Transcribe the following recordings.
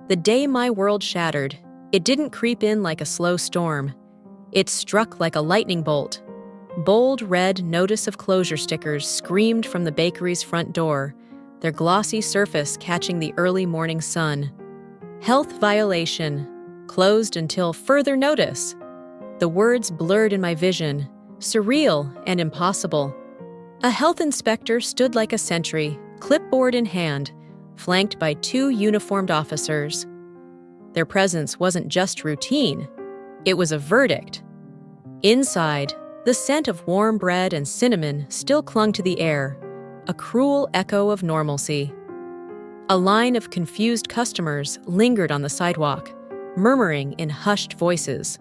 The day my world shattered, it didn't creep in like a slow storm. It struck like a lightning bolt. Bold red notice of closure stickers screamed from the bakery's front door, their glossy surface catching the early morning sun. Health violation. Closed until further notice. The words blurred in my vision, surreal and impossible. A health inspector stood like a sentry, clipboard in hand, flanked by 2 uniformed officers. Their presence wasn't just routine, it was a verdict. Inside, the scent of warm bread and cinnamon still clung to the air, a cruel echo of normalcy. A line of confused customers lingered on the sidewalk, murmuring in hushed voices.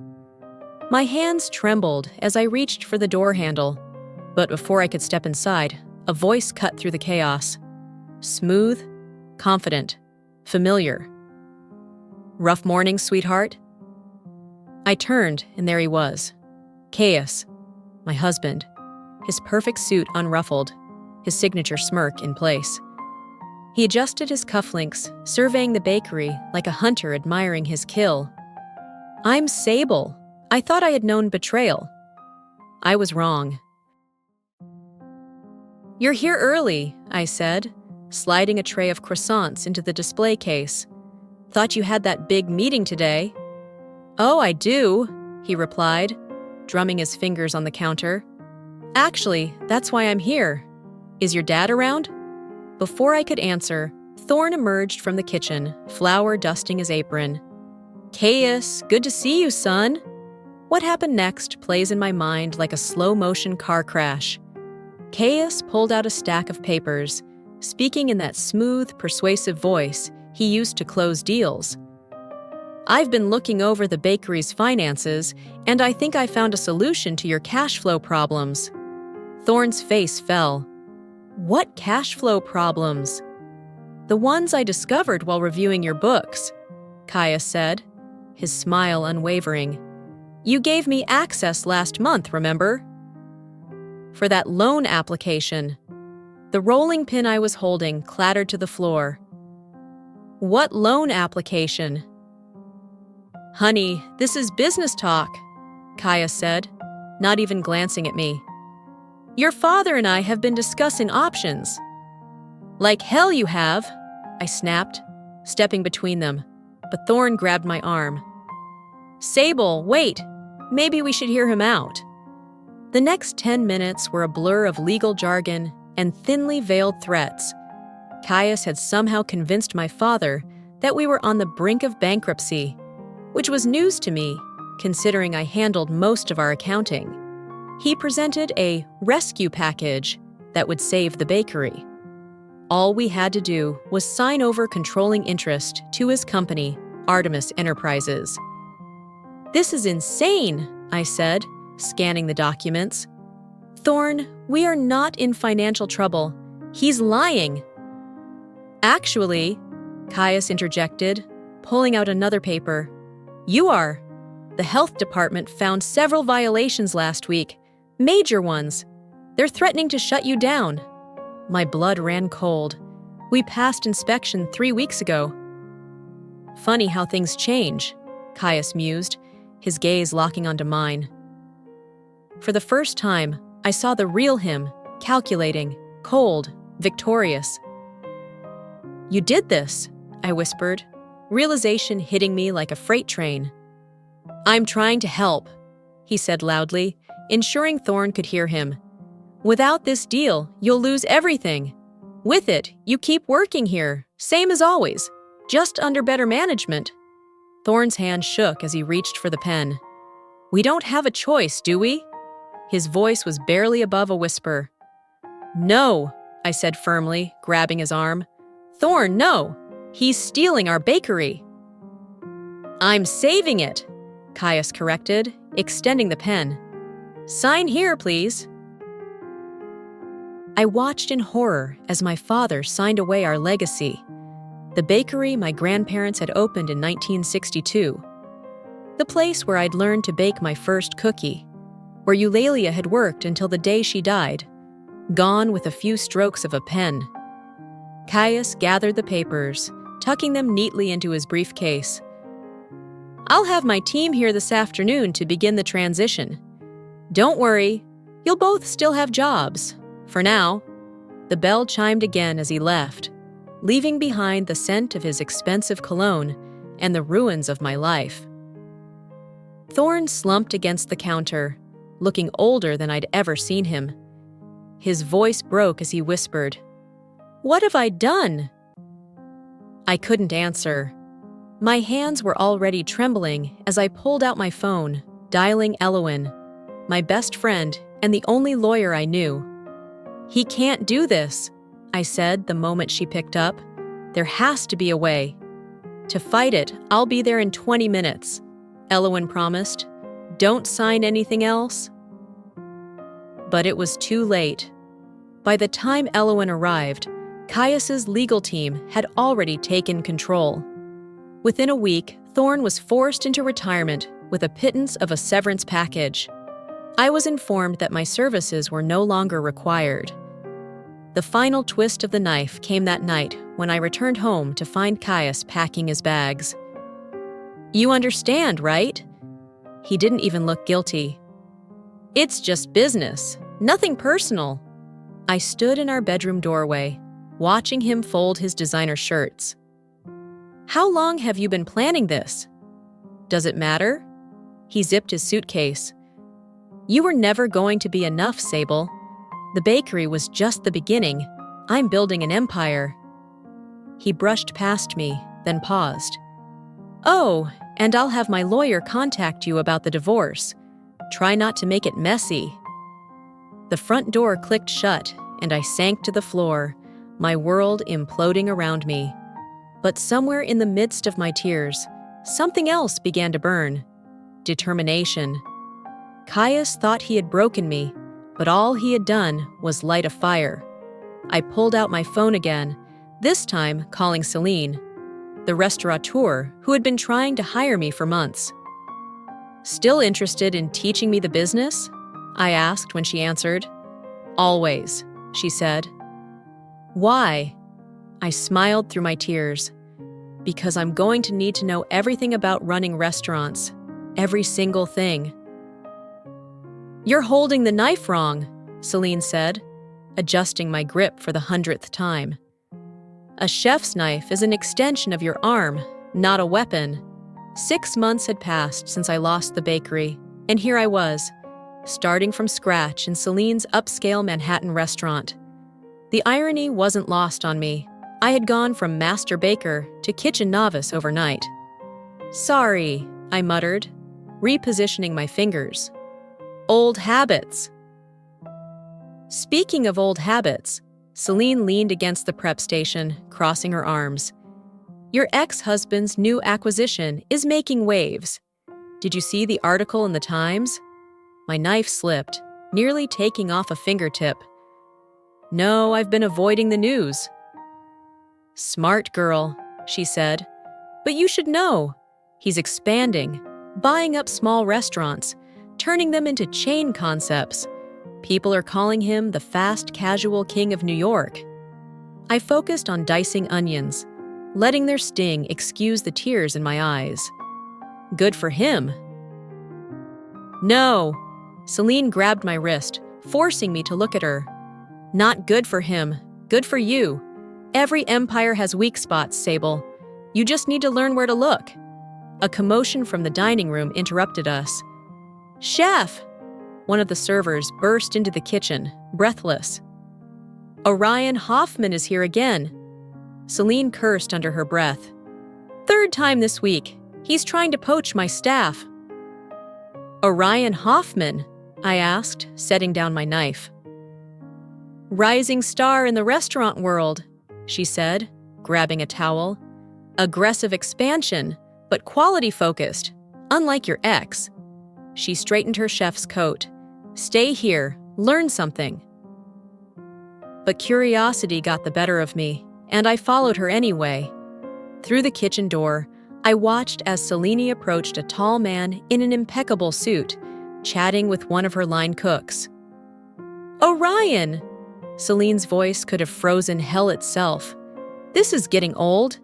My hands trembled as I reached for the door handle, but before I could step inside, a voice cut through the chaos. Smooth, confident, familiar. "Rough morning, sweetheart?" I turned, and there he was. Caius, my husband, his perfect suit unruffled, his signature smirk in place. He adjusted his cufflinks, surveying the bakery like a hunter admiring his kill. "I'm Sable. I thought I had known betrayal." I was wrong. "You're here early," I said, sliding a tray of croissants into the display case. "Thought you had that big meeting today." "Oh, I do," he replied, drumming his fingers on the counter. "Actually, that's why I'm here. Is your dad around?" Before I could answer, Thorne emerged from the kitchen, flour dusting his apron. "Caius, good to see you, son." What happened next plays in my mind like a slow-motion car crash. Caius pulled out a stack of papers, speaking in that smooth, persuasive voice he used to close deals. "I've been looking over the bakery's finances, and I think I found a solution to your cash flow problems." Thorne's face fell. "What cash flow problems?" "The ones I discovered while reviewing your books," Caius said, his smile unwavering. "You gave me access last month, remember? For that loan application." The rolling pin I was holding clattered to the floor. "What loan application?" "Honey, this is business talk," Caius said, not even glancing at me. "Your father and I have been discussing options." "Like hell you have," I snapped, stepping between them, but Thorne grabbed my arm. "Sable, wait. Maybe we should hear him out." The next 10 minutes were a blur of legal jargon and thinly veiled threats. Caius had somehow convinced my father that we were on the brink of bankruptcy, which was news to me, considering I handled most of our accounting. He presented a rescue package that would save the bakery. All we had to do was sign over controlling interest to his company, Artemis Enterprises. "This is insane," I said, scanning the documents. "Thorne, we are not in financial trouble. He's lying." "Actually," Caius interjected, pulling out another paper, "you are. The health department found several violations last week, major ones. They're threatening to shut you down." My blood ran cold. We passed inspection 3 weeks ago. "Funny how things change," Caius mused, his gaze locking onto mine. For the first time, I saw the real him, calculating, cold, victorious. "You did this," I whispered, realization hitting me like a freight train. "I'm trying to help," he said loudly, ensuring Thorne could hear him. "Without this deal, you'll lose everything. With it, you keep working here, same as always, just under better management." Thorne's hand shook as he reached for the pen. "We don't have a choice, do we?" His voice was barely above a whisper. "No," I said firmly, grabbing his arm. "Thorne, no! He's stealing our bakery." "I'm saving it," Caius corrected, extending the pen. "Sign here, please." I watched in horror as my father signed away our legacy, the bakery my grandparents had opened in 1962, the place where I'd learned to bake my first cookie, where Eulalia had worked until the day she died, gone with a few strokes of a pen. Caius gathered the papers, tucking them neatly into his briefcase. "I'll have my team here this afternoon to begin the transition. Don't worry, you'll both still have jobs. For now." The bell chimed again as he left, leaving behind the scent of his expensive cologne and the ruins of my life. Thorne slumped against the counter, looking older than I'd ever seen him. His voice broke as he whispered, "What have I done?" I couldn't answer. My hands were already trembling as I pulled out my phone, dialing Elowen, my best friend and the only lawyer I knew. "He can't do this," I said the moment she picked up. "There has to be a way." "To fight it, I'll be there in 20 minutes, Elowen promised. "Don't sign anything else." But it was too late. By the time Elowen arrived, Caius's legal team had already taken control. Within a week, Thorne was forced into retirement with a pittance of a severance package. I was informed that my services were no longer required. The final twist of the knife came that night when I returned home to find Caius packing his bags. "You understand, right?" He didn't even look guilty. "It's just business, nothing personal." I stood in our bedroom doorway, watching him fold his designer shirts. "How long have you been planning this?" "Does it matter?" He zipped his suitcase. "You were never going to be enough, Sable. The bakery was just the beginning. I'm building an empire." He brushed past me, then paused. "Oh, and I'll have my lawyer contact you about the divorce. Try not to make it messy." The front door clicked shut, and I sank to the floor, my world imploding around me. But somewhere in the midst of my tears, something else began to burn. Determination. Caius thought he had broken me, but all he had done was light a fire. I pulled out my phone again, this time calling Celine, the restaurateur who had been trying to hire me for months. "Still interested in teaching me the business?" I asked when she answered. "Always," she said. "Why?" I smiled through my tears. "Because I'm going to need to know everything about running restaurants. Every single thing." "You're holding the knife wrong," Celine said, adjusting my grip for the 100th time. "A chef's knife is an extension of your arm, not a weapon." 6 months had passed since I lost the bakery, and here I was, starting from scratch in Celine's upscale Manhattan restaurant. The irony wasn't lost on me. I had gone from master baker to kitchen novice overnight. "Sorry," I muttered, repositioning my fingers. "Old habits." Speaking of old habits, Celine leaned against the prep station, crossing her arms. "Your ex-husband's new acquisition is making waves. Did you see the article in the Times?" My knife slipped, nearly taking off a fingertip. "No, I've been avoiding the news." "Smart girl," she said. "But you should know. He's expanding, buying up small restaurants, turning them into chain concepts. People are calling him the fast casual king of New York." I focused on dicing onions, letting their sting excuse the tears in my eyes. "Good for him." "No." Celine grabbed my wrist, forcing me to look at her. "Not good for him, good for you. Every empire has weak spots, Sable. You just need to learn where to look." A commotion from the dining room interrupted us. "Chef!" One of the servers burst into the kitchen, breathless. "Orion Hoffman is here again." Celine cursed under her breath. "Third time this week. He's trying to poach my staff." "Orion Hoffman?" I asked, setting down my knife. "Rising star in the restaurant world," she said, grabbing a towel. "Aggressive expansion, but quality-focused, unlike your ex." She straightened her chef's coat. "Stay here, learn something." But curiosity got the better of me, and I followed her anyway. Through the kitchen door, I watched as Celine approached a tall man in an impeccable suit, chatting with one of her line cooks. "Orion!" Celine's voice could have frozen hell itself. "This is getting old."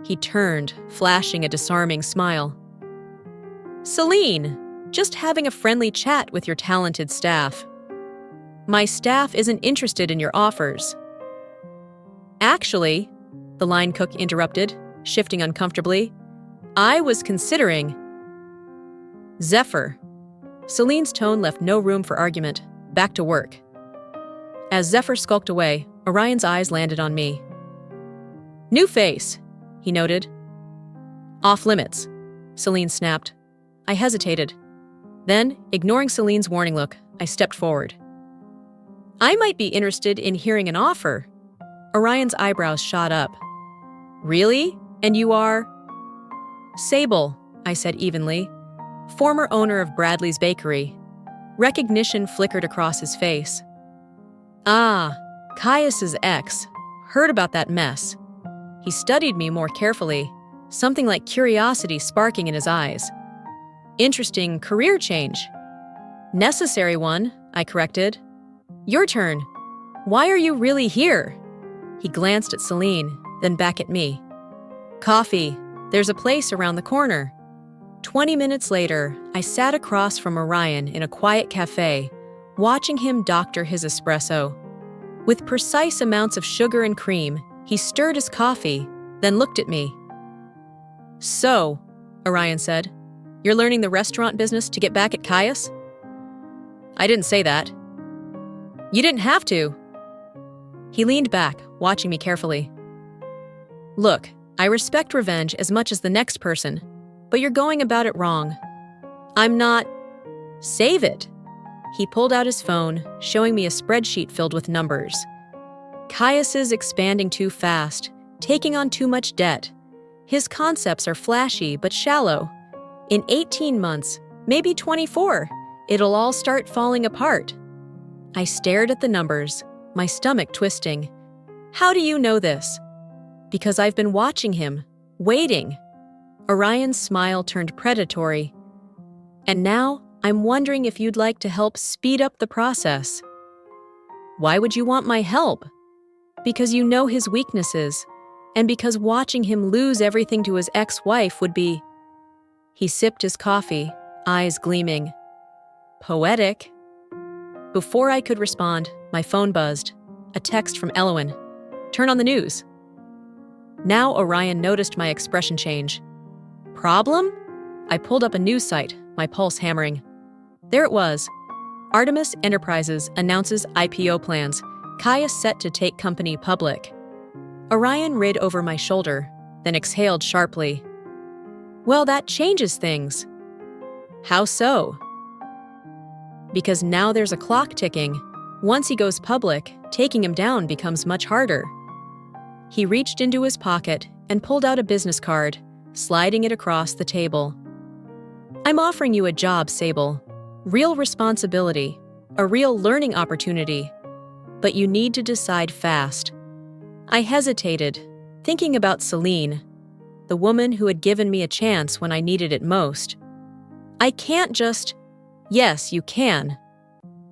He turned, flashing a disarming smile. Celine, just having a friendly chat with your talented staff. My staff isn't interested in your offers. Actually, the line cook interrupted, shifting uncomfortably, I was considering. Zephyr. Celine's tone left no room for argument. Back to work. As Zephyr skulked away, Orion's eyes landed on me. New face, he noted. Off limits, Celine snapped. I hesitated. Then, ignoring Celine's warning look, I stepped forward. I might be interested in hearing an offer. Orion's eyebrows shot up. Really? And you are? Sable, I said evenly, former owner of Bradley's Bakery. Recognition flickered across his face. Ah, Caius's ex. Heard about that mess. He studied me more carefully, something like curiosity sparking in his eyes. Interesting career change. Necessary one, I corrected. Your turn. Why are you really here? He glanced at Celine, then back at me. Coffee. There's a place around the corner. 20 minutes later, I sat across from Orion in a quiet cafe, watching him doctor his espresso. With precise amounts of sugar and cream, he stirred his coffee, then looked at me. So, Orion said, you're learning the restaurant business to get back at Caius? I didn't say that. You didn't have to. He leaned back, watching me carefully. Look, I respect revenge as much as the next person, but you're going about it wrong. I'm not... Save it. He pulled out his phone, showing me a spreadsheet filled with numbers. Caius is expanding too fast, taking on too much debt. His concepts are flashy but shallow. In 18 months, maybe 24, it'll all start falling apart. I stared at the numbers, my stomach twisting. How do you know this? Because I've been watching him, waiting. Orion's smile turned predatory. And now, I'm wondering if you'd like to help speed up the process. Why would you want my help? Because you know his weaknesses, and because watching him lose everything to his ex-wife would be... He sipped his coffee, eyes gleaming. Poetic. Before I could respond, my phone buzzed. A text from Elowen. Turn on the news. Now Orion noticed my expression change. Problem? I pulled up a news site, my pulse hammering. There it was. Artemis Enterprises announces IPO plans. Caius set to take company public. Orion rid over my shoulder, then exhaled sharply. Well, that changes things. How so? Because now there's a clock ticking. Once he goes public, taking him down becomes much harder. He reached into his pocket and pulled out a business card, sliding it across the table. I'm offering you a job, Sable. Real responsibility, a real learning opportunity. But you need to decide fast. I hesitated, thinking about Celine, the woman who had given me a chance when I needed it most. I can't just... Yes, you can.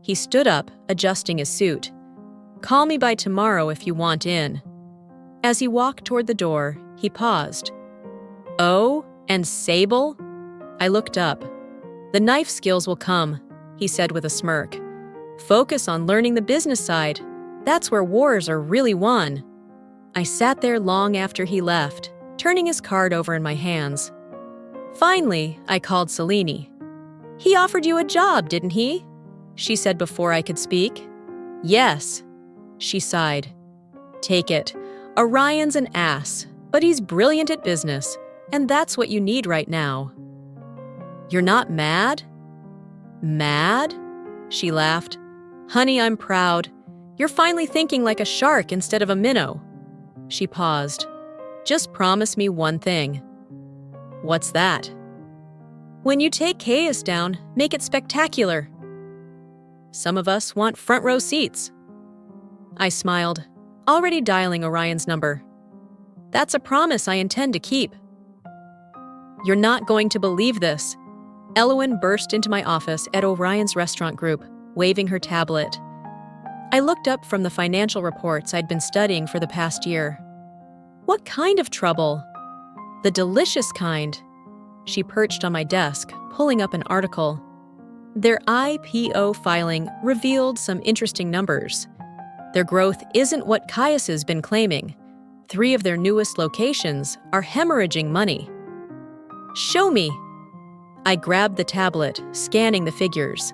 He stood up, adjusting his suit. Call me by tomorrow if you want in. As he walked toward the door, he paused. Oh, and Sable? I looked up. The knife skills will come, he said with a smirk. Focus on learning the business side. That's where wars are really won. I sat there long after he left, turning his card over in my hands. Finally, I called Celine. He offered you a job, didn't he? She said before I could speak. Yes. She sighed. Take it. Orion's an ass, but he's brilliant at business, and that's what you need right now. You're not mad? Mad? She laughed. Honey, I'm proud. You're finally thinking like a shark instead of a minnow. She paused. Just promise me one thing. What's that? When you take Caius down, make it spectacular. Some of us want front row seats. I smiled, already dialing Orion's number. That's a promise I intend to keep. You're not going to believe this. Elowen burst into my office at Orion's restaurant group, waving her tablet. I looked up from the financial reports I'd been studying for the past year. What kind of trouble? The delicious kind. She perched on my desk, pulling up an article. Their IPO filing revealed some interesting numbers. Their growth isn't what Caius has been claiming. 3 of their newest locations are hemorrhaging money. Show me. I grabbed the tablet, scanning the figures.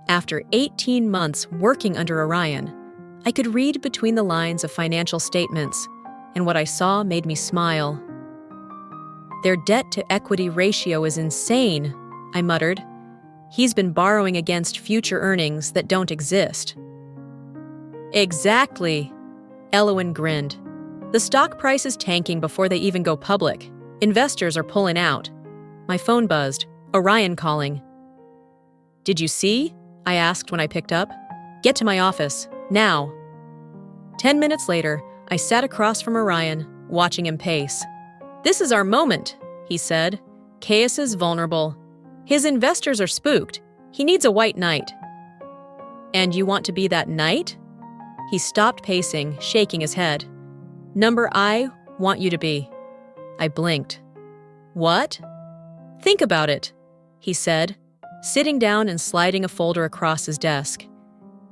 After 18 months working under Orion, I could read between the lines of financial statements, and what I saw made me smile. Their debt-to-equity ratio is insane, I muttered. He's been borrowing against future earnings that don't exist. Exactly, Elowen grinned. The stock price is tanking before they even go public. Investors are pulling out. My phone buzzed. Orion calling. Did you see? I asked when I picked up. Get to my office, now. 10 minutes later, I sat across from Orion, watching him pace. This is our moment, he said. Caius is vulnerable. His investors are spooked. He needs a white knight. And you want to be that knight? He stopped pacing, shaking his head. Number I want you to be. I blinked. What? Think about it, he said, sitting down and sliding a folder across his desk.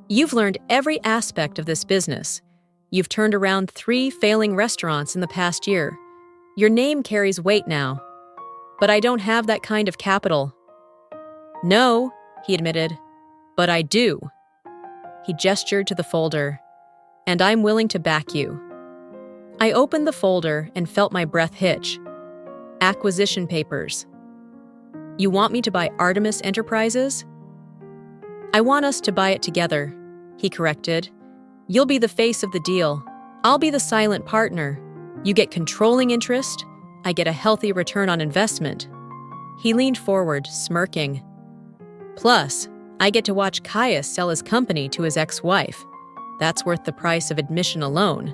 You've learned every aspect of this business. You've turned around 3 failing restaurants in the past year. Your name carries weight now. But I don't have that kind of capital. No, he admitted, but I do. He gestured to the folder. And I'm willing to back you. I opened the folder and felt my breath hitch. Acquisition papers. You want me to buy Artemis Enterprises? I want us to buy it together, he corrected. You'll be the face of the deal. I'll be the silent partner. You get controlling interest. I get a healthy return on investment. He leaned forward, smirking. Plus, I get to watch Caius sell his company to his ex-wife. That's worth the price of admission alone.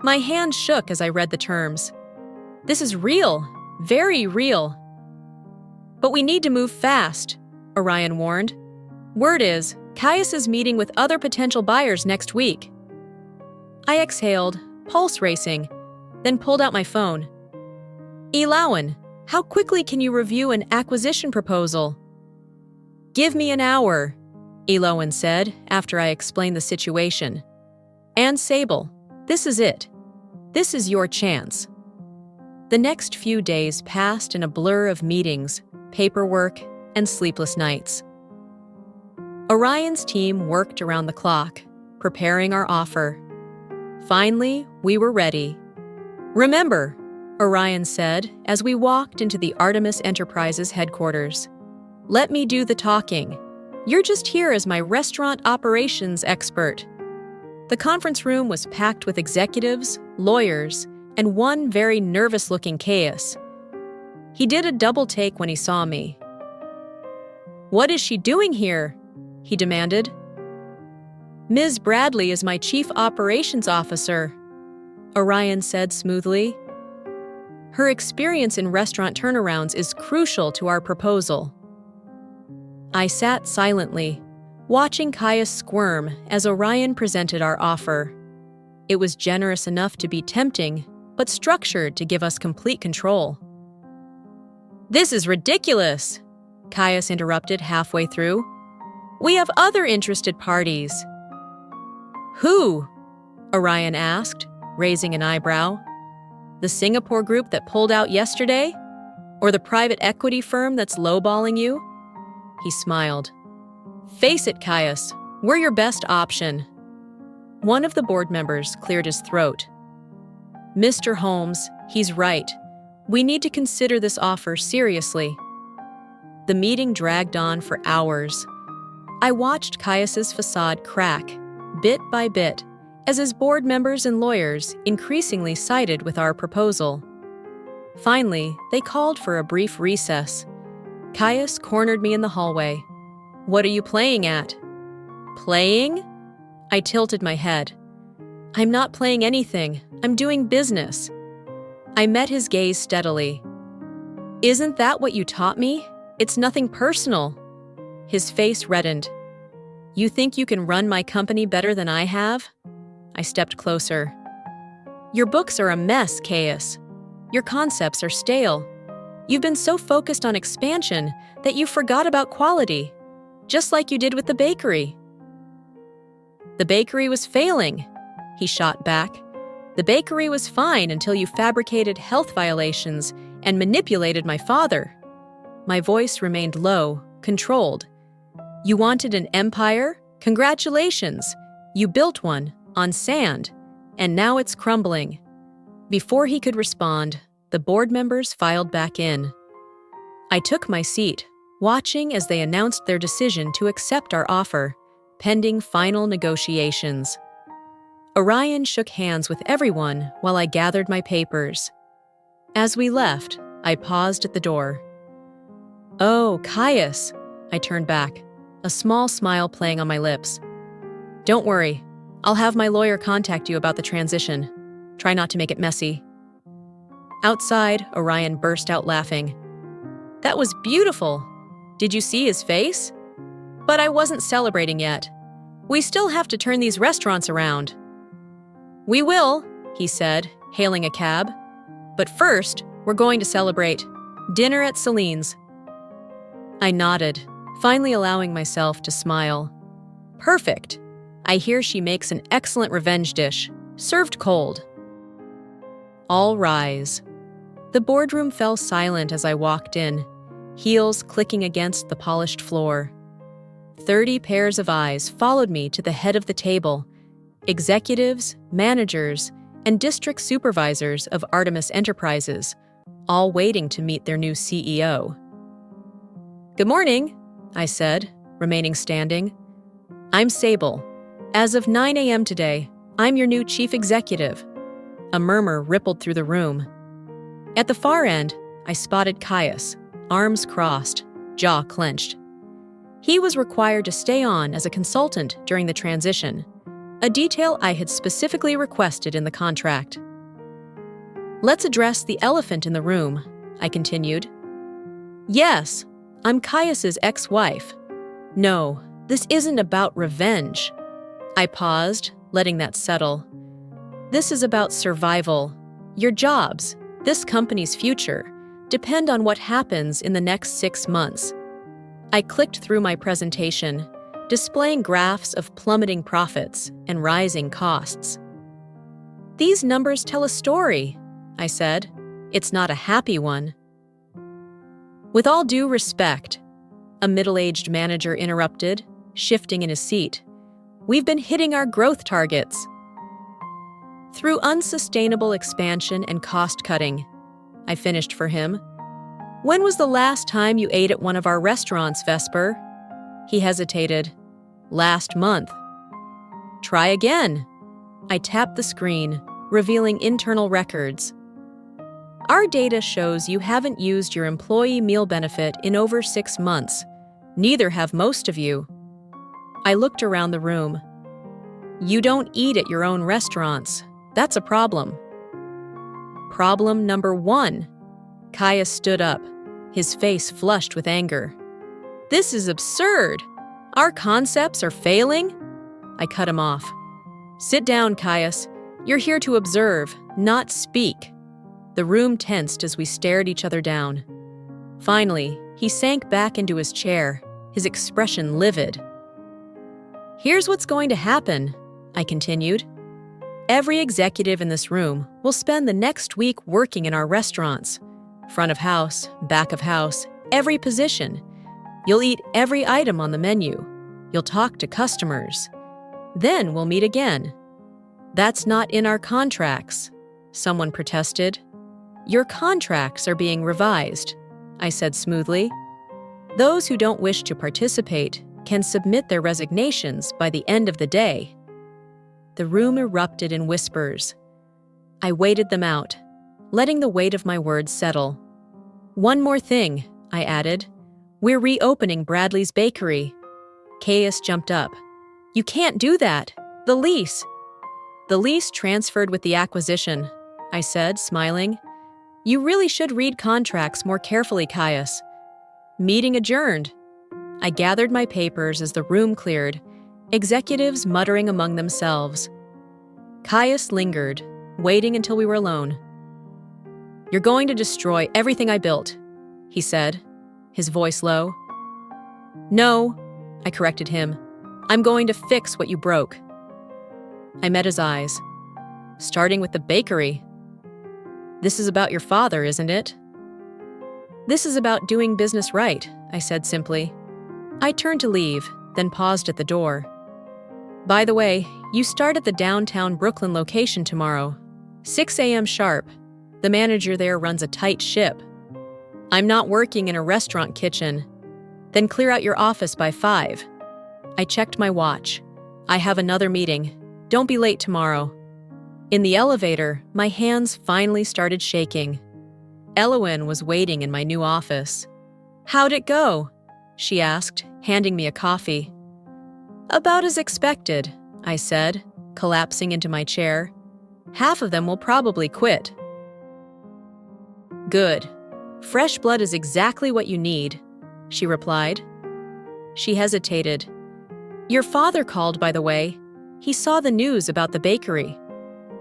My hand shook as I read the terms. This is real, very real. But we need to move fast, Orion warned. Word is, Caius is meeting with other potential buyers next week. I exhaled, pulse racing, then pulled out my phone. Elowen, how quickly can you review an acquisition proposal? Give me an hour, Elowen said after I explained the situation. And Sable, this is it. This is your chance. The next few days passed in a blur of meetings, paperwork, and sleepless nights. Orion's team worked around the clock, preparing our offer. Finally, we were ready. Remember, Orion said as we walked into the Artemis Enterprises headquarters. Let me do the talking. You're just here as my restaurant operations expert. The conference room was packed with executives, lawyers, and one very nervous-looking Caius. He did a double take when he saw me. What is she doing here? He demanded. Ms. Bradley is my chief operations officer, Orion said smoothly. Her experience in restaurant turnarounds is crucial to our proposal. I sat silently, watching Caius squirm as Orion presented our offer. It was generous enough to be tempting, but structured to give us complete control. This is ridiculous, Caius interrupted halfway through. We have other interested parties. Who? Orion asked, raising an eyebrow. The Singapore group that pulled out yesterday? Or the private equity firm that's lowballing you? He smiled. Face it, Caius, we're your best option. One of the board members cleared his throat. Mr. Holmes, he's right. We need to consider this offer seriously. The meeting dragged on for hours. I watched Caius's facade crack, bit by bit, as his board members and lawyers increasingly sided with our proposal. Finally, they called for a brief recess. Caius cornered me in the hallway. What are you playing at? Playing? I tilted my head. I'm not playing anything. I'm doing business. I met his gaze steadily. Isn't that what you taught me? It's nothing personal. His face reddened. You think you can run my company better than I have? I stepped closer. Your books are a mess, Caius. Your concepts are stale. You've been so focused on expansion that you forgot about quality, just like you did with the bakery." "The bakery was failing," he shot back. "The bakery was fine until you fabricated health violations and manipulated my father." My voice remained low, controlled. "You wanted an empire? Congratulations! You built one, on sand, and now it's crumbling." Before he could respond, the board members filed back in. I took my seat, watching as they announced their decision to accept our offer, pending final negotiations. Orion shook hands with everyone while I gathered my papers. As we left, I paused at the door. "Oh, Caius," I turned back, a small smile playing on my lips. "Don't worry, I'll have my lawyer contact you about the transition. Try not to make it messy." Outside, Orion burst out laughing. "That was beautiful. Did you see his face?" But I wasn't celebrating yet. "We still have to turn these restaurants around." "We will," he said, hailing a cab. "But first, we're going to celebrate. Dinner at Celine's." I nodded, finally allowing myself to smile. "Perfect. I hear she makes an excellent revenge dish, served cold." All rise. The boardroom fell silent as I walked in, heels clicking against the polished floor. 30 pairs of eyes followed me to the head of the table, executives, managers, and district supervisors of Artemis Enterprises, all waiting to meet their new CEO. "Good morning," I said, remaining standing. "I'm Sable. As of 9 a.m. today, I'm your new chief executive." A murmur rippled through the room. At the far end, I spotted Caius, arms crossed, jaw clenched. He was required to stay on as a consultant during the transition, a detail I had specifically requested in the contract. "Let's address the elephant in the room," I continued. "Yes, I'm Caius's ex-wife. No, this isn't about revenge." I paused, letting that settle. "This is about survival. Your jobs, this company's future, depend on what happens in the next 6 months." I clicked through my presentation, displaying graphs of plummeting profits and rising costs. "These numbers tell a story," I said. "It's not a happy one." "With all due respect," a middle-aged manager interrupted, shifting in his seat, "we've been hitting our growth targets." "Through unsustainable expansion and cost-cutting," I finished for him. "When was the last time you ate at one of our restaurants, Vesper?" He hesitated. "Last month." "Try again." I tapped the screen, revealing internal records. "Our data shows you haven't used your employee meal benefit in over 6 months. Neither have most of you." I looked around the room. "You don't eat at your own restaurants. That's a problem." "Problem number 1. Caius stood up, his face flushed with anger. "This is absurd. Our concepts are failing?" I cut him off. "Sit down, Caius. You're here to observe, not speak." The room tensed as we stared each other down. Finally, he sank back into his chair, his expression livid. "Here's what's going to happen," I continued. "Every executive in this room will spend the next week working in our restaurants. Front of house, back of house, every position. You'll eat every item on the menu. You'll talk to customers. Then we'll meet again." "That's not in our contracts," someone protested. "Your contracts are being revised," I said smoothly. "Those who don't wish to participate can submit their resignations by the end of the day." The room erupted in whispers. I waited them out, letting the weight of my words settle. "One more thing," I added. "We're reopening Bradley's Bakery." Caius jumped up. "You can't do that. The lease." "The lease transferred with the acquisition," I said, smiling. "You really should read contracts more carefully, Caius." Meeting adjourned. I gathered my papers as the room cleared, executives muttering among themselves. Caius lingered, waiting until we were alone. "You're going to destroy everything I built," he said, his voice low. "No," I corrected him. "I'm going to fix what you broke." I met his eyes. "Starting with the bakery. This is about your father, isn't it?" "This is about doing business right," I said simply. I turned to leave, then paused at the door. "By the way, you start at the downtown Brooklyn location tomorrow, 6 a.m. sharp. The manager there runs a tight ship. I'm not working in a restaurant kitchen. Then clear out your office by 5. I checked my watch. I have another meeting. Don't be late tomorrow. In the elevator, my hands finally started shaking. Elowen was waiting in my new office. "How'd it go?" she asked, handing me a coffee. "About as expected," I said, collapsing into my chair. "Half of them will probably quit." "Good. Fresh blood is exactly what you need," she replied. She hesitated. "Your father called, by the way. He saw the news about the bakery."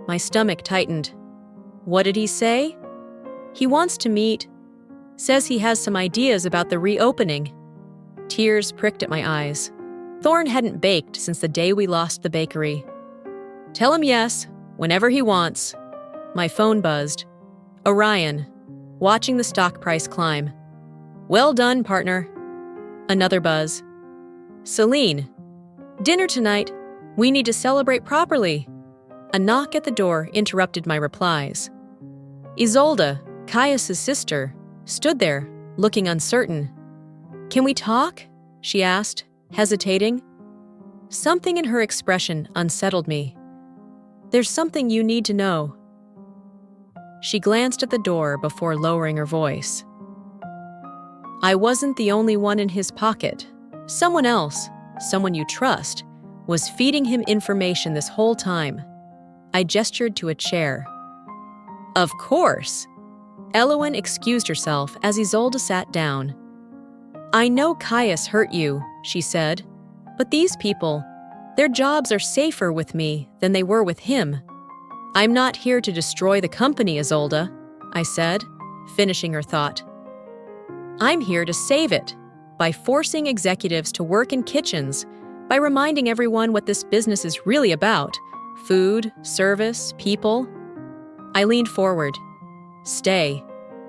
My stomach tightened. "What did he say?" "He wants to meet. Says he has some ideas about the reopening." Tears pricked at my eyes. Thorne hadn't baked since the day we lost the bakery. "Tell him yes, whenever he wants." My phone buzzed. Orion, watching the stock price climb. "Well done, partner." Another buzz. "Celine, dinner tonight. We need to celebrate properly." A knock at the door interrupted my replies. Isolde, Caius' sister, stood there, looking uncertain. "Can we talk?" she asked, hesitating. Something in her expression unsettled me. "There's something you need to know." She glanced at the door before lowering her voice. I wasn't the only one in his pocket. Someone else, someone you trust, was feeding him information this whole time. I gestured to a chair. "Of course." Elowen excused herself as Isolde sat down. "I know Caius hurt you," she said, "but these people, their jobs are safer with me than they were with him." "I'm not here to destroy the company, Isolde," I said, finishing her thought. "I'm here to save it, by forcing executives to work in kitchens, by reminding everyone what this business is really about: food, service, people." I leaned forward. "Stay.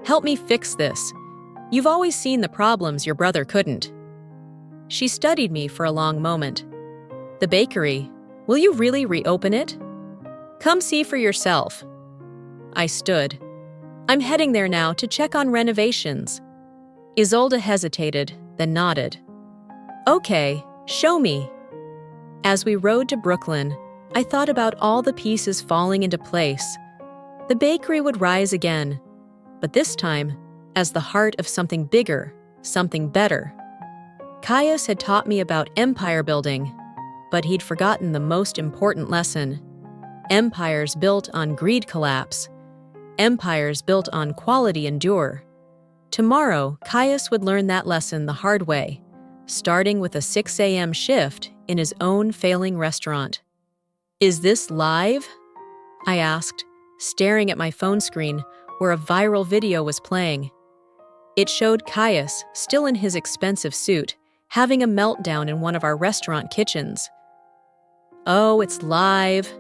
Help me fix this. You've always seen the problems your brother couldn't." She studied me for a long moment. "The bakery, will you really reopen it?" "Come see for yourself." I stood. "I'm heading there now to check on renovations." Isolde hesitated, then nodded. "Okay, show me." As we rode to Brooklyn, I thought about all the pieces falling into place. The bakery would rise again, but this time as the heart of something bigger, something better. Caius had taught me about empire building, but he'd forgotten the most important lesson. Empires built on greed collapse. Empires built on quality endure. Tomorrow, Caius would learn that lesson the hard way, starting with a 6 a.m. shift in his own failing restaurant. "Is this live?" I asked, staring at my phone screen where a viral video was playing. It showed Caius, still in his expensive suit, having a meltdown in one of our restaurant kitchens. "Oh, it's live,"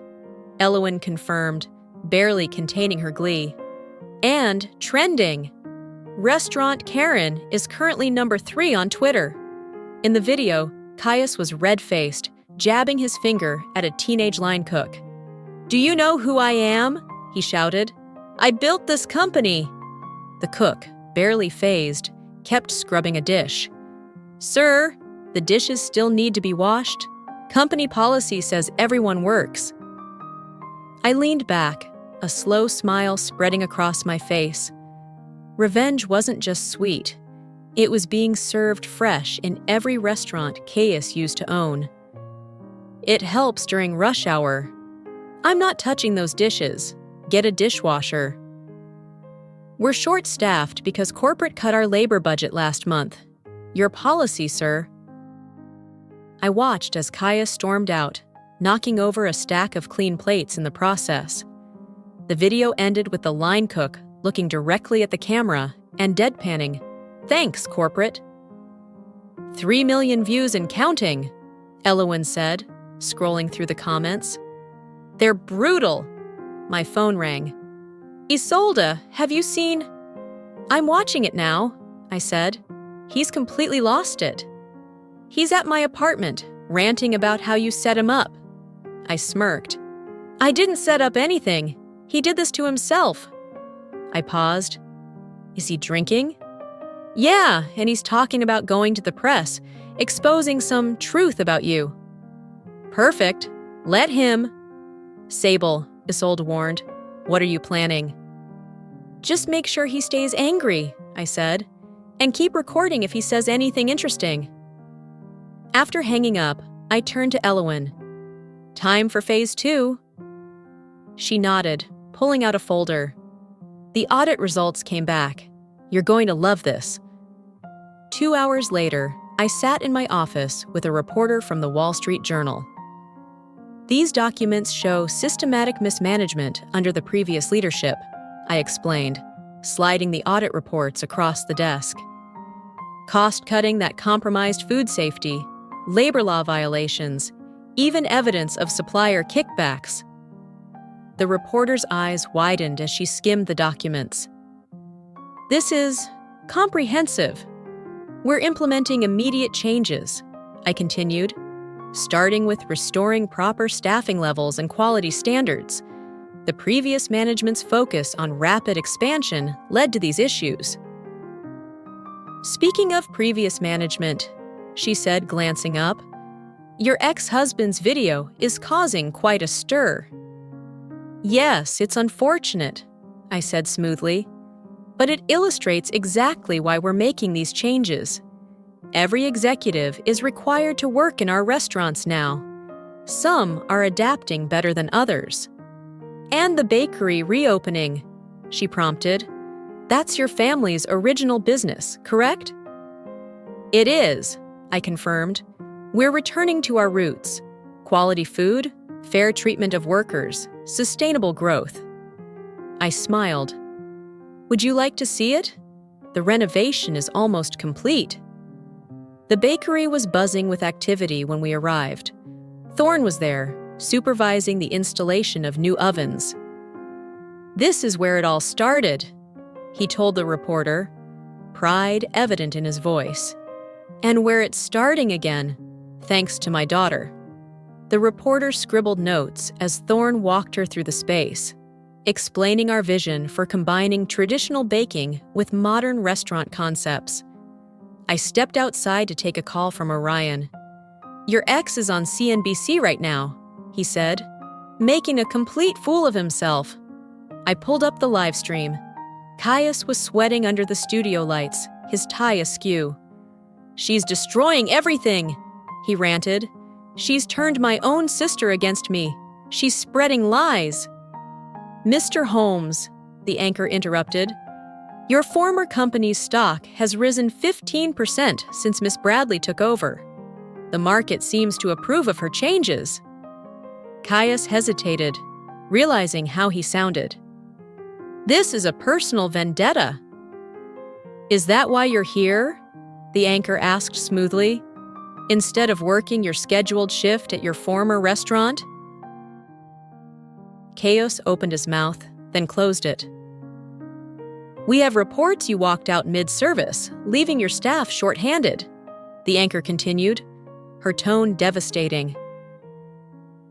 Elowen confirmed, barely containing her glee. "And trending. Restaurant Karen is currently number 3 on Twitter." In the video, Caius was red-faced, jabbing his finger at a teenage line cook. "Do you know who I am?" he shouted. "I built this company." The cook, barely fazed, kept scrubbing a dish. "Sir, the dishes still need to be washed. Company policy says everyone works." I leaned back, a slow smile spreading across my face. Revenge wasn't just sweet. It was being served fresh in every restaurant Caius used to own. "It helps during rush hour." "I'm not touching those dishes. Get a dishwasher." "We're short-staffed because corporate cut our labor budget last month. Your policy, sir." I watched as Caius stormed out, knocking over a stack of clean plates in the process. The video ended with the line cook looking directly at the camera and deadpanning. "Thanks, corporate." 3 million views and counting, Elowen said, scrolling through the comments. "They're brutal." My phone rang. "Isolde, have you seen—" "I'm watching it now," I said. "He's completely lost it." "He's at my apartment, ranting about how you set him up." I smirked. "I didn't set up anything. He did this to himself." I paused. "Is he drinking?" "Yeah, and he's talking about going to the press, exposing some truth about you." "Perfect. Let him." "Sable," Isolde warned. "What are you planning?" "Just make sure he stays angry," I said, "and keep recording if he says anything interesting." After hanging up, I turned to Elowen. "Time for phase 2. She nodded, pulling out a folder. The audit results came back. "You're going to love this." 2 hours later, I sat in my office with a reporter from the Wall Street Journal. "These documents show systematic mismanagement under the previous leadership," I explained, sliding the audit reports across the desk. "Cost-cutting that compromised food safety, labor law violations, even evidence of supplier kickbacks." The reporter's eyes widened as she skimmed the documents. "This is comprehensive. We're implementing immediate changes," I continued, starting with restoring proper staffing levels and quality standards. The previous management's focus on rapid expansion led to these issues. "Speaking of previous management," she said, glancing up, "your ex-husband's video is causing quite a stir." "Yes, it's unfortunate," I said smoothly, "but it illustrates exactly why we're making these changes. Every executive is required to work in our restaurants now. Some are adapting better than others." "And the bakery reopening," she prompted. "That's your family's original business, correct?" "It is," I confirmed. "We're returning to our roots: quality food, fair treatment of workers, sustainable growth." I smiled. "Would you like to see it? The renovation is almost complete." The bakery was buzzing with activity when we arrived. Thorne was there, supervising the installation of new ovens. "This is where it all started," he told the reporter, pride evident in his voice. "And where it's starting again, thanks to my daughter." The reporter scribbled notes as Thorne walked her through the space, explaining our vision for combining traditional baking with modern restaurant concepts. I stepped outside to take a call from Orion. "Your ex is on CNBC right now," he said, "making a complete fool of himself." I pulled up the live stream. Caius was sweating under the studio lights, his tie askew. "She's destroying everything," he ranted. "She's turned my own sister against me. She's spreading lies." "Mr. Holmes," the anchor interrupted, "your former company's stock has risen 15% since Miss Bradley took over. The market seems to approve of her changes." Caius hesitated, realizing how he sounded. "This is a personal vendetta." "Is that why you're here?" the anchor asked smoothly. "Instead of working your scheduled shift at your former restaurant?" Caius opened his mouth, then closed it. "We have reports you walked out mid-service, leaving your staff short-handed," the anchor continued, her tone devastating.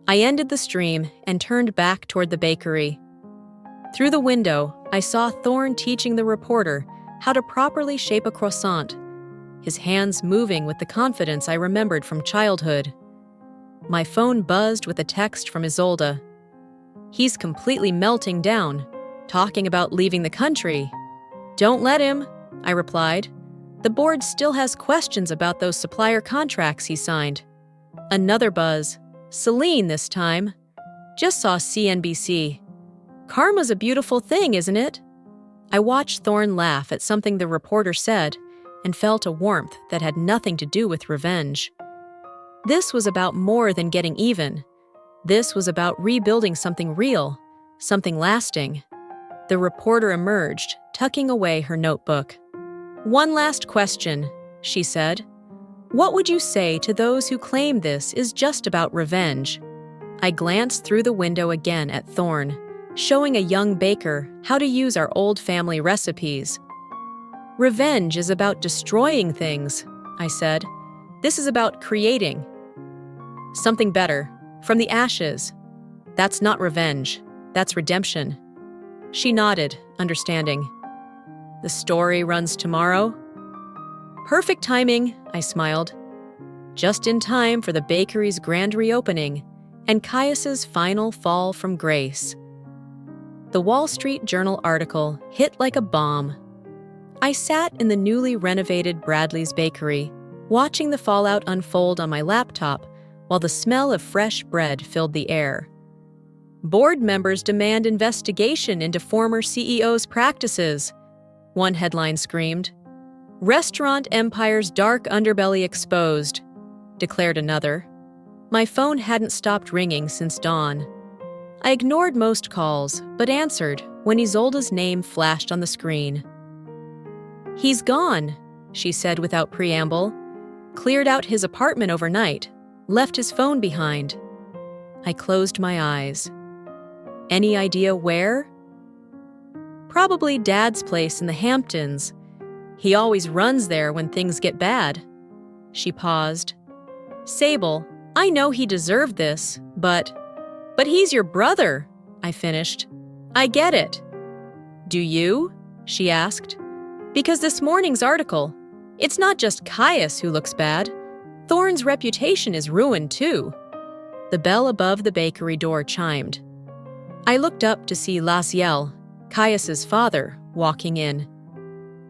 I ended the stream and turned back toward the bakery. Through the window, I saw Thorne teaching the reporter how to properly shape a croissant, his hands moving with the confidence I remembered from childhood. My phone buzzed with a text from Isolde. "He's completely melting down, talking about leaving the country." "Don't let him," I replied. "The board still has questions about those supplier contracts he signed." Another buzz. Celine this time. "Just saw CNBC. Karma's a beautiful thing, isn't it?" I watched Thorne laugh at something the reporter said and felt a warmth that had nothing to do with revenge. This was about more than getting even. This was about rebuilding something real, something lasting. The reporter emerged, tucking away her notebook. "One last question," she said. "What would you say to those who claim this is just about revenge?" I glanced through the window again at Thorne, showing a young baker how to use our old family recipes. "Revenge is about destroying things," I said. "This is about creating something better, from the ashes. That's not revenge, that's redemption." She nodded, understanding. "The story runs tomorrow?" "Perfect timing," I smiled. Just in time for the bakery's grand reopening and Caius's final fall from grace. The Wall Street Journal article hit like a bomb. I sat in the newly renovated Bradley's Bakery, watching the fallout unfold on my laptop while the smell of fresh bread filled the air. "Board members demand investigation into former CEO's practices," one headline screamed. "Restaurant empire's dark underbelly exposed," declared another. My phone hadn't stopped ringing since dawn. I ignored most calls, but answered when Isolde's name flashed on the screen. "He's gone," she said without preamble. "Cleared out his apartment overnight, left his phone behind." I closed my eyes. "Any idea where?" "Probably Dad's place in the Hamptons. He always runs there when things get bad." She paused. "Sable, I know he deserved this, but he's your brother," I finished. "I get it." "Do you?" she asked. "Because this morning's article, it's not just Caius who looks bad. Thorne's reputation is ruined too." The bell above the bakery door chimed. I looked up to see Laziel, Caius's father, walking in.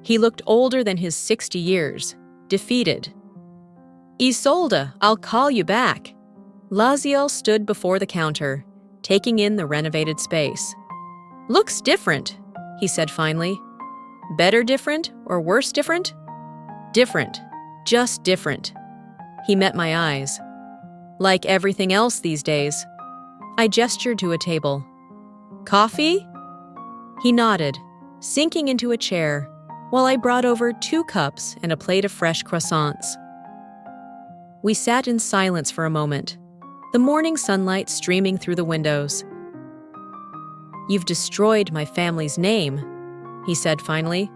He looked older than his 60 years, defeated. "Isolde, I'll call you back." Laziel stood before the counter, taking in the renovated space. "Looks different," he said finally. "Better different or worse different?" "Different. Just different." He met my eyes. "Like everything else these days." I gestured to a table. "Coffee?" He nodded, sinking into a chair, while I brought over 2 cups and a plate of fresh croissants. We sat in silence for a moment, the morning sunlight streaming through the windows. "You've destroyed my family's name," he said finally.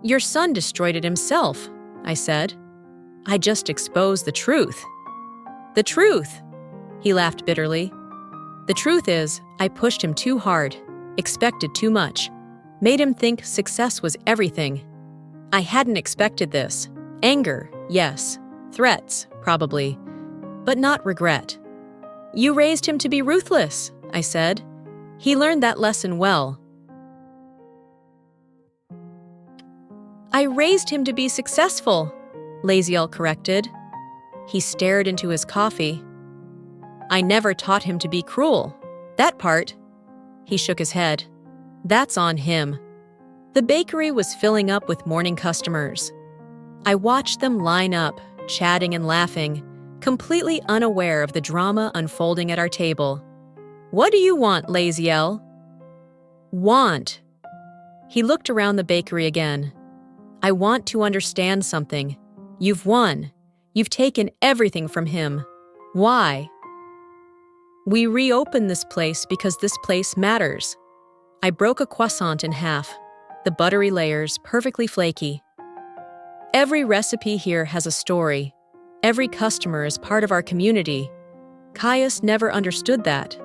"Your son destroyed it himself," I said. "I just exposed the truth." "The truth?" He laughed bitterly. "The truth is, I pushed him too hard, expected too much, made him think success was everything. I hadn't expected this. Anger, yes. Threats, probably. But not regret." "You raised him to be ruthless," I said. "He learned that lesson well." "I raised him to be successful," Laziel corrected. He stared into his coffee. "I never taught him to be cruel. That part." He shook his head. "That's on him." The bakery was filling up with morning customers. I watched them line up, chatting and laughing, completely unaware of the drama unfolding at our table. "What do you want, Laziel?" "Want." He looked around the bakery again. "I want to understand something. You've won. You've taken everything from him. Why?" "We reopened this place because this place matters." I broke a croissant in half, the buttery layers perfectly flaky. "Every recipe here has a story. Every customer is part of our community. Caius never understood that.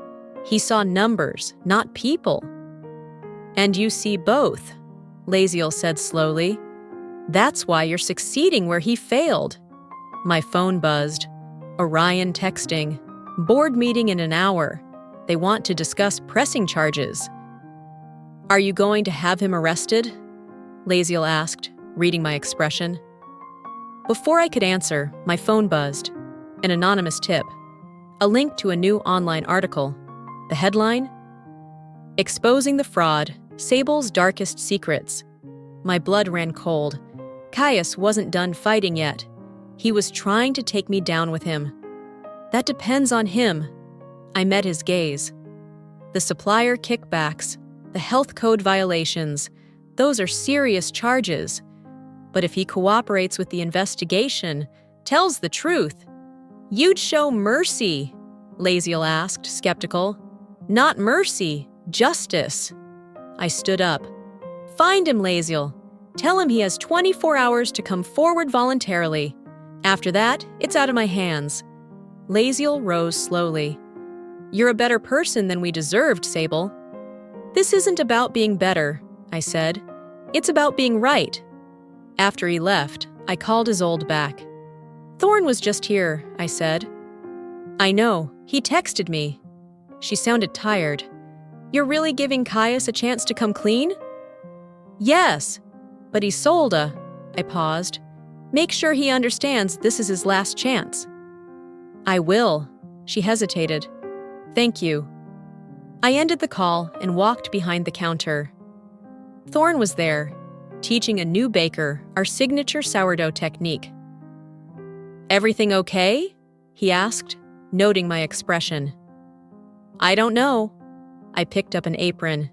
He saw numbers, not people." "And you see both," Laziel said slowly. "That's why you're succeeding where he failed." My phone buzzed. Orion texting. "Board meeting in an hour. They want to discuss pressing charges." "Are you going to have him arrested?" Laziel asked, reading my expression. Before I could answer, my phone buzzed. An anonymous tip. A link to a new online article. The headline? "Exposing the Fraud, Sable's Darkest Secrets." My blood ran cold. Caius wasn't done fighting yet. He was trying to take me down with him. "That depends on him." I met his gaze. "The supplier kickbacks, The health code violations. Those are serious charges. But if he cooperates with the investigation, tells the truth, you'd show mercy, Laziel asked, skeptical. Not mercy, justice. I stood up. Find him, Laziel. Tell him he has 24 hours to come forward voluntarily. After that, it's out of my hands. Laziel rose slowly. You're a better person than we deserved, Sable. This isn't about being better, I said. It's about being right. After he left, I called Isolde back. Thorn was just here, I said. I know, he texted me. She sounded tired. You're really giving Caius a chance to come clean? Yes, but Isolde, I paused. Make sure he understands this is his last chance. I will. She hesitated. Thank you. I ended the call and walked behind the counter. Thorn was there, teaching a new baker our signature sourdough technique. Everything okay? He asked, noting my expression. I don't know. I picked up an apron.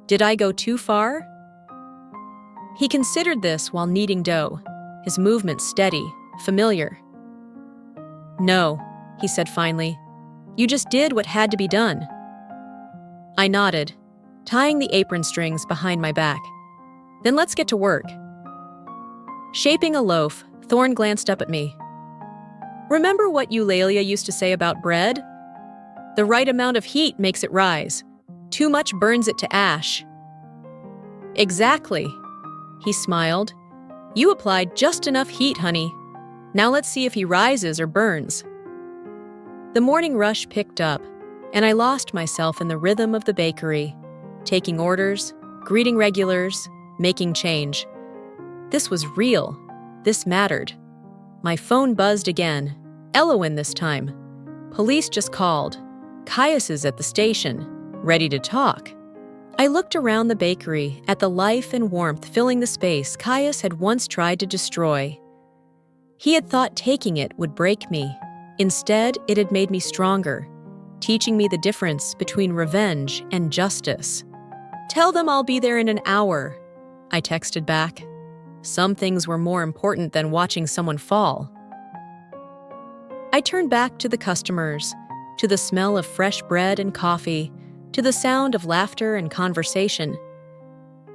Did I go too far? He considered this while kneading dough, his movements steady, familiar. No, he said finally. You just did what had to be done. I nodded, tying the apron strings behind my back. Then let's get to work. Shaping a loaf, Thorn glanced up at me. Remember what Eulalia used to say about bread? The right amount of heat makes it rise. Too much burns it to ash. Exactly. He smiled. You applied just enough heat, honey. Now let's see if he rises or burns. The morning rush picked up, and I lost myself in the rhythm of the bakery, taking orders, greeting regulars, making change. This was real. This mattered. My phone buzzed again. Elowen this time. Police just called. Caius is at the station, ready to talk. I looked around the bakery at the life and warmth filling the space Caius had once tried to destroy. He had thought taking it would break me. Instead, it had made me stronger, teaching me the difference between revenge and justice. Tell them I'll be there in an hour, I texted back. Some things were more important than watching someone fall. I turned back to the customers, to the smell of fresh bread and coffee, to the sound of laughter and conversation.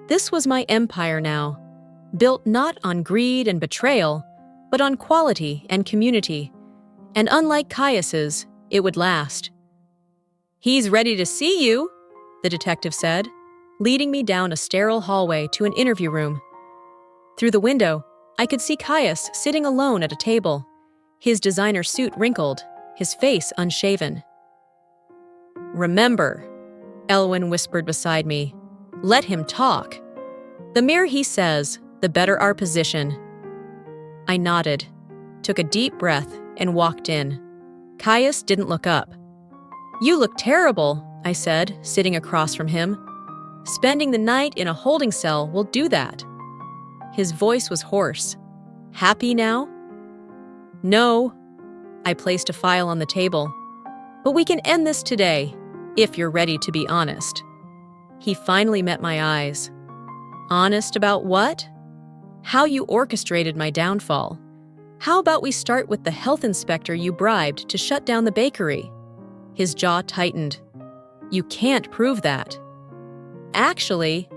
This was my empire now, built not on greed and betrayal, but on quality and community. And unlike Caius's, it would last. He's ready to see you, the detective said, leading me down a sterile hallway to an interview room. Through the window, I could see Caius sitting alone at a table, his designer suit wrinkled, his face unshaven. Remember, Elowen whispered beside me, let him talk. The more he says, the better our position. I nodded, took a deep breath, and walked in. Caius didn't look up. You look terrible, I said, sitting across from him. Spending the night in a holding cell will do that. His voice was hoarse. Happy now? No. I placed a file on the table. But we can end this today, if you're ready to be honest. He finally met my eyes. Honest about what? How you orchestrated my downfall. How about we start with the health inspector you bribed to shut down the bakery? His jaw tightened. You can't prove that. Actually,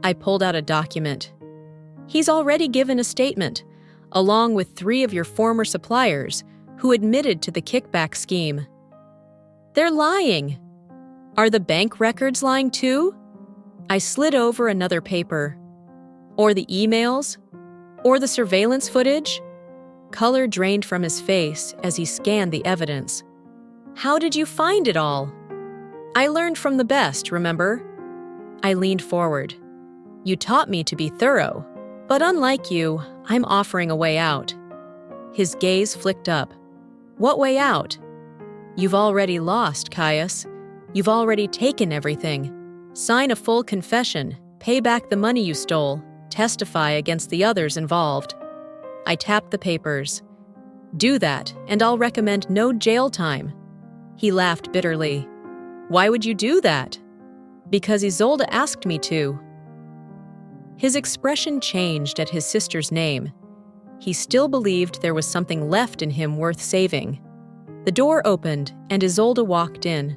I pulled out a document. He's already given a statement, along with 3 of your former suppliers who admitted to the kickback scheme. They're lying. Are the bank records lying too? I slid over another paper. Or the emails? Or the surveillance footage? Color drained from his face as he scanned the evidence. How did you find it all? I learned from the best, remember? I leaned forward. You taught me to be thorough, but unlike you, I'm offering a way out. His gaze flicked up. What way out? You've already lost, Caius. You've already taken everything. Sign a full confession, pay back the money you stole, testify against the others involved. I tapped the papers. Do that, and I'll recommend no jail time. He laughed bitterly. Why would you do that? Because Isolde asked me to. His expression changed at his sister's name. He still believed there was something left in him worth saving. The door opened, and Isolde walked in.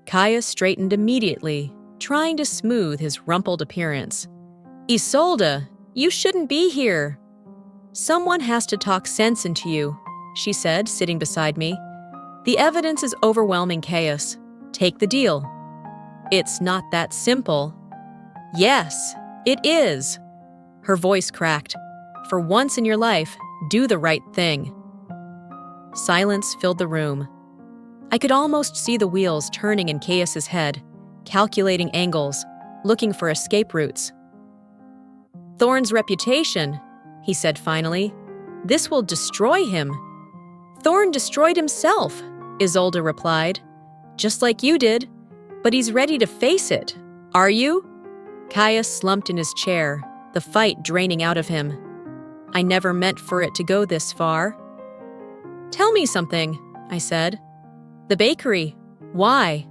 Caius straightened immediately, trying to smooth his rumpled appearance. "Isolde, you shouldn't be here." "Someone has to talk sense into you," she said, sitting beside me. "The evidence is overwhelming, Caius. Take the deal." "It's not that simple." "Yes, it is." Her voice cracked. "For once in your life, do the right thing." Silence filled the room. I could almost see the wheels turning in Caius's head, calculating angles, looking for escape routes. "Thorn's reputation," he said finally. "This will destroy him." "Thorn destroyed himself," Isolde replied. "Just like you did. But he's ready to face it. Are you?" Caius slumped in his chair, the fight draining out of him. "I never meant for it to go this far." "Tell me something," I said. "The bakery. Why?"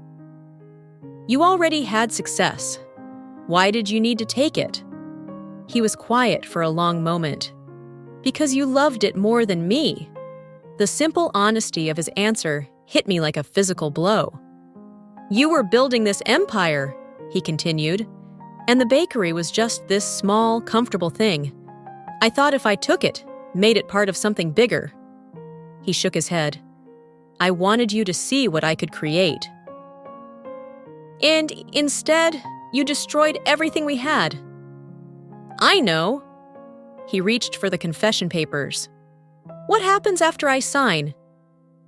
"You already had success. Why did you need to take it?" He was quiet for a long moment. "Because you loved it more than me." The simple honesty of his answer hit me like a physical blow. "You were building this empire," he continued, "and the bakery was just this small, comfortable thing. I thought if I took it, made it part of something bigger." He shook his head. "I wanted you to see what I could create. And instead, you destroyed everything we had." "I know." He reached for the confession papers. "What happens after I sign?"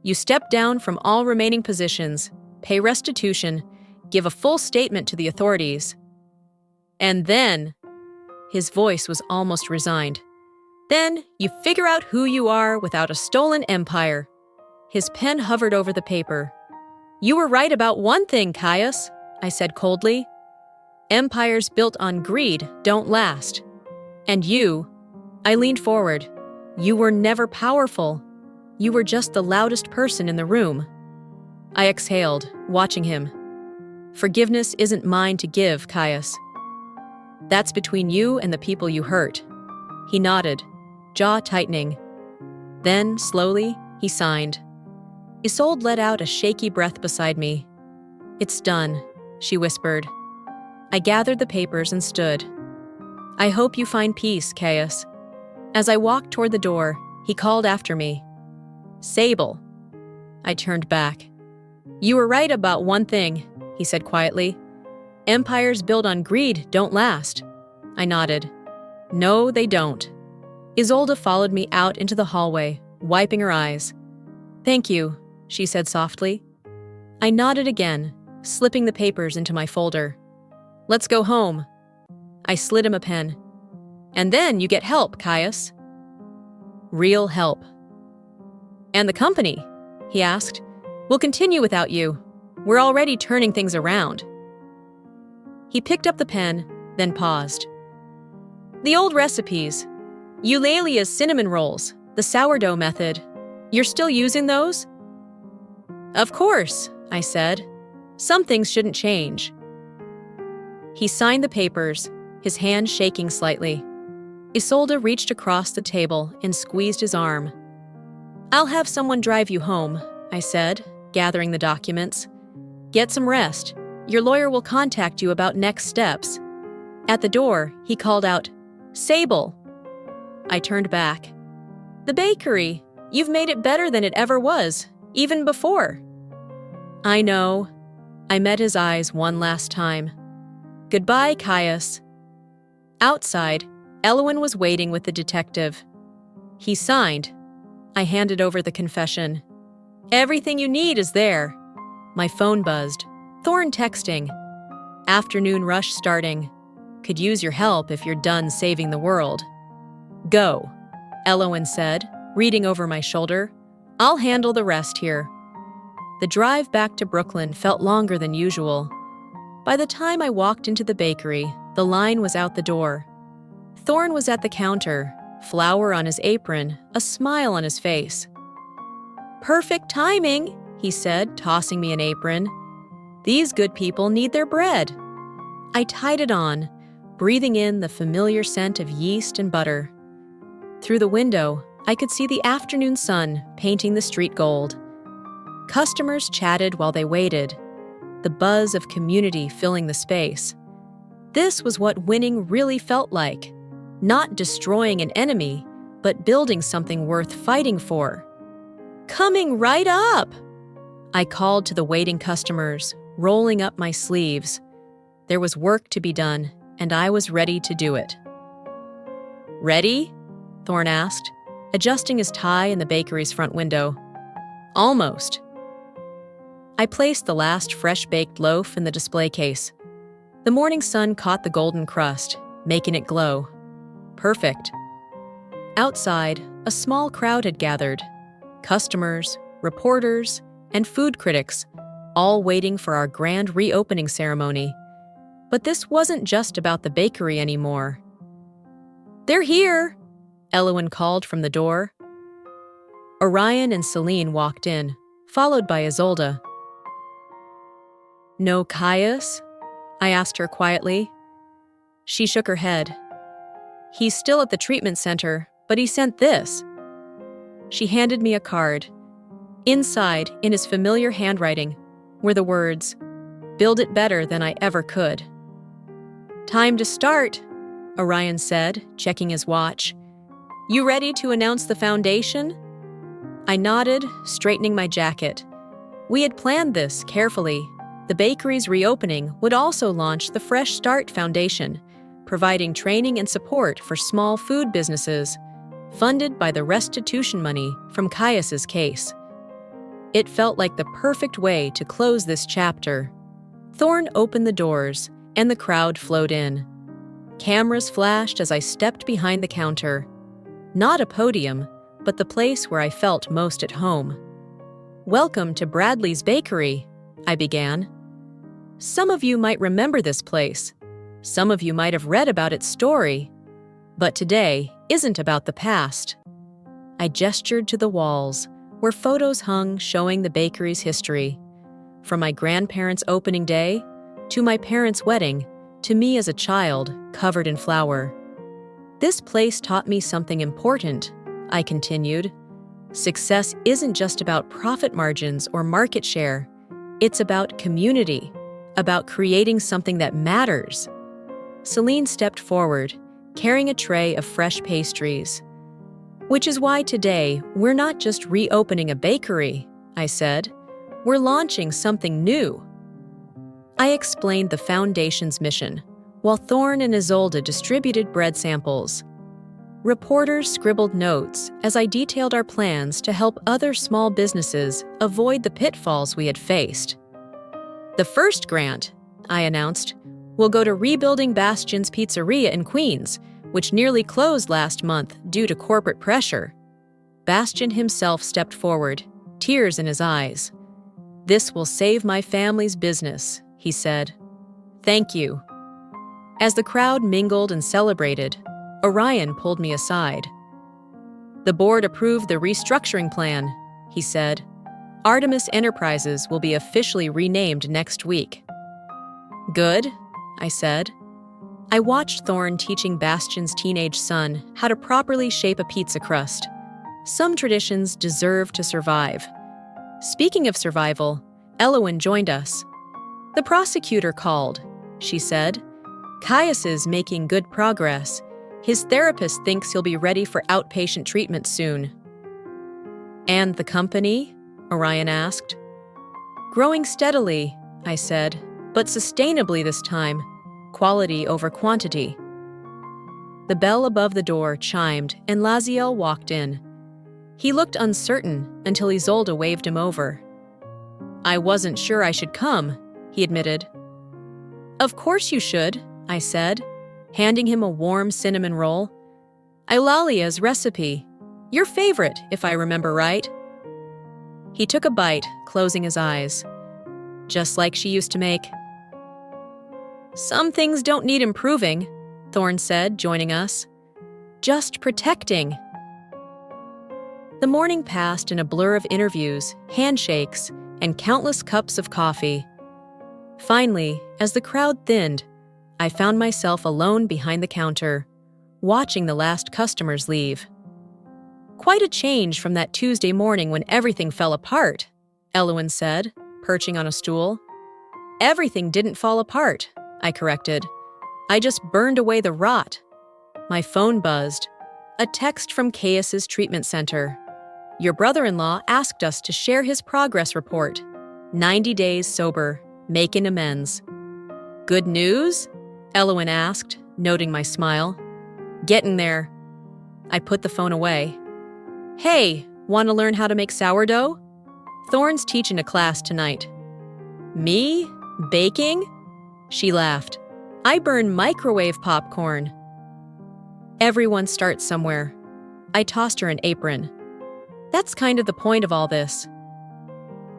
"You step down from all remaining positions, pay restitution, give a full statement to the authorities. And then," his voice was almost resigned, "then you figure out who you are without a stolen empire." His pen hovered over the paper. "You were right about one thing, Caius," I said coldly. "Empires built on greed don't last. And you," I leaned forward, "you were never powerful. You were just the loudest person in the room." I exhaled, watching him. "Forgiveness isn't mine to give, Caius. That's between you and the people you hurt." He nodded, jaw tightening. Then, slowly, he signed. Isolde let out a shaky breath beside me. "It's done," she whispered. I gathered the papers and stood. "I hope you find peace, Caius." As I walked toward the door, he called after me. "Sable." I turned back. "You were right about one thing," he said quietly. "Empires built on greed don't last." I nodded. "No, they don't." Isolde followed me out into the hallway, wiping her eyes. "Thank you," she said softly. I nodded again, slipping the papers into my folder. "Let's go home." I slid him a pen. "And then you get help, Caius." "Real help." "And the company?" he asked. "We'll continue without you. We're already turning things around." He picked up the pen, then paused. "The old recipes. Eulalia's cinnamon rolls, the sourdough method. You're still using those?" "Of course," I said. "Some things shouldn't change." He signed the papers, his hand shaking slightly. Isolde reached across the table and squeezed his arm. "I'll have someone drive you home," I said, gathering the documents. "Get some rest. Your lawyer will contact you about next steps." At the door, he called out, "Sable!" I turned back. "The bakery. You've made it better than it ever was, even before." "I know." I met his eyes one last time. "Goodbye, Caius." Outside, Elwyn was waiting with the detective. He signed. I handed over the confession. "Everything you need is there." My phone buzzed. Thorn texting. "Afternoon rush starting. Could use your help if you're done saving the world." "Go," Elwyn said, reading over my shoulder. "I'll handle the rest here." The drive back to Brooklyn felt longer than usual. By the time I walked into the bakery, the line was out the door. Thorn was at the counter, flour on his apron, a smile on his face. "Perfect timing," he said, tossing me an apron. "These good people need their bread." I tied it on, breathing in the familiar scent of yeast and butter. Through the window, I could see the afternoon sun painting the street gold. Customers chatted while they waited, the buzz of community filling the space. This was what winning really felt like, not destroying an enemy, but building something worth fighting for. "Coming right up!" I called to the waiting customers, rolling up my sleeves. There was work to be done, and I was ready to do it. "Ready?" Thorne asked, adjusting his tie in the bakery's front window. "Almost." I placed the last fresh-baked loaf in the display case. The morning sun caught the golden crust, making it glow. Perfect. Outside, a small crowd had gathered. Customers, reporters, and food critics, all waiting for our grand reopening ceremony. But this wasn't just about the bakery anymore. "They're here!" Elowen called from the door. Orion and Celine walked in, followed by Isolde. "No Caius?" I asked her quietly. She shook her head. "He's still at the treatment center, but he sent this." She handed me a card. Inside, in his familiar handwriting, were the words, "Build it better than I ever could." "Time to start," Orion said, checking his watch. "You ready to announce the foundation?" I nodded, straightening my jacket. We had planned this carefully. The bakery's reopening would also launch the Fresh Start Foundation, providing training and support for small food businesses, funded by the restitution money from Caius's case. It felt like the perfect way to close this chapter. Thorne opened the doors, and the crowd flowed in. Cameras flashed as I stepped behind the counter. Not a podium, but the place where I felt most at home. "Welcome to Bradley's Bakery," I began. "Some of you might remember this place. Some of you might have read about its story. But today isn't about the past." I gestured to the walls, where photos hung showing the bakery's history. From my grandparents' opening day, to my parents' wedding, to me as a child, covered in flour. "This place taught me something important," I continued. "Success isn't just about profit margins or market share. It's about community, about creating something that matters." Celine stepped forward, carrying a tray of fresh pastries. "Which is why today we're not just reopening a bakery," I said. "We're launching something new." I explained the foundation's mission, while Thorne and Isolde distributed bread samples. Reporters scribbled notes as I detailed our plans to help other small businesses avoid the pitfalls we had faced. "The first grant," I announced, "will go to rebuilding Bastion's Pizzeria in Queens, which nearly closed last month due to corporate pressure." Bastion himself stepped forward, tears in his eyes. "This will save my family's business," he said. "Thank you." As the crowd mingled and celebrated, Orion pulled me aside. "The board approved the restructuring plan," he said. "Artemis Enterprises will be officially renamed next week." "Good," I said. I watched Thorne teaching Bastion's teenage son how to properly shape a pizza crust. Some traditions deserve to survive. Speaking of survival, Elowen joined us. "The prosecutor called," she said. "Caius is making good progress. His therapist thinks he'll be ready for outpatient treatment soon." "And the company?" Orion asked. "Growing steadily," I said, "but sustainably this time. Quality over quantity." The bell above the door chimed and Laziel walked in. He looked uncertain until Isolde waved him over. "I wasn't sure I should come," he admitted. "Of course you should," I said, handing him a warm cinnamon roll. "Eulalia's recipe. Your favorite, if I remember right." He took a bite, closing his eyes. "Just like she used to make." "Some things don't need improving," Thorne said, joining us. "Just protecting." The morning passed in a blur of interviews, handshakes, and countless cups of coffee. Finally, as the crowd thinned, I found myself alone behind the counter, watching the last customers leave. "Quite a change from that Tuesday morning when everything fell apart," Elowen said, perching on a stool. "Everything didn't fall apart," I corrected. "I just burned away the rot." My phone buzzed. A text from Caius's treatment center. "Your brother-in-law asked us to share his progress report. 90 days sober, making amends." "Good news?" Elowen asked, noting my smile. "Getting there." I put the phone away. "Hey, want to learn how to make sourdough? Thorne's teaching a class tonight." "Me? Baking?" She laughed. "I burn microwave popcorn." Everyone starts somewhere. I tossed her an apron. That's kind of the point of all this.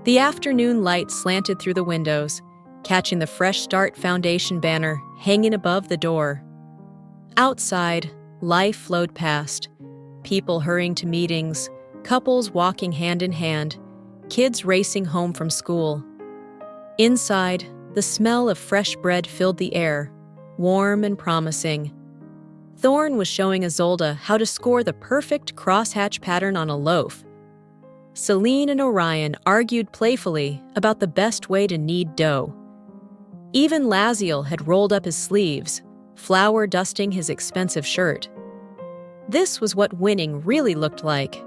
The afternoon light slanted through the windows, catching the Fresh Start Foundation banner hanging above the door. Outside, life flowed past. People hurrying to meetings, couples walking hand in hand, kids racing home from school. Inside, the smell of fresh bread filled the air, warm and promising. Thorne was showing Isolde how to score the perfect crosshatch pattern on a loaf. Celine and Orion argued playfully about the best way to knead dough. Even Laziel had rolled up his sleeves, flour dusting his expensive shirt. This was what winning really looked like.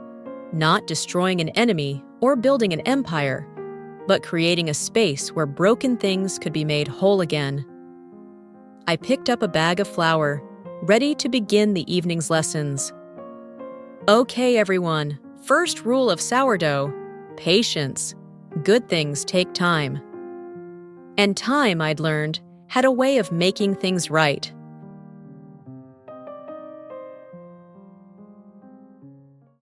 Not destroying an enemy or building an empire, but creating a space where broken things could be made whole again. I picked up a bag of flour, ready to begin the evening's lessons. "Okay, everyone, first rule of sourdough: patience. Good things take time." And time, I'd learned, had a way of making things right.